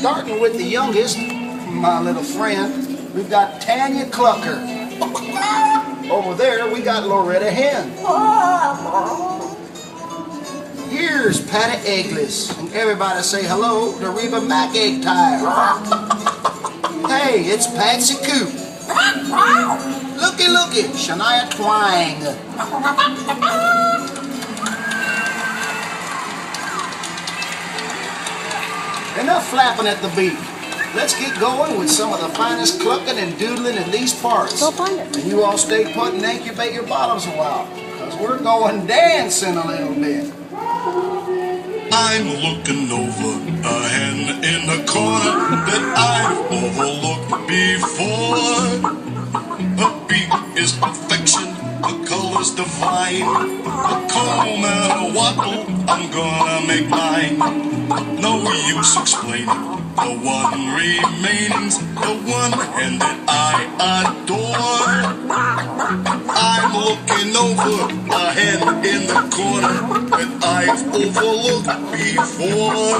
Starting with the youngest, my little friend, we've got Tanya Clucker. Over there, we got Loretta Hen. Here's Patty Eggless. And everybody say hello to Reba Mac Egg Tire. Hey, it's Patsy Coop. Looky, looky, Shania Twang. Enough flapping at the beat. Let's get going with some of the finest clucking and doodling in these parts. Go find it. And you all stay put and incubate your bottoms a while, because we're going dancing a little bit. I'm looking over a hen in the corner that I've overlooked before. Her beak is perfection, her color's divine. A comb and a wattle, I'm gonna make mine. No use explaining, the one remaining's the one hen that I adore. I'm looking over a hen in the corner that I've overlooked before.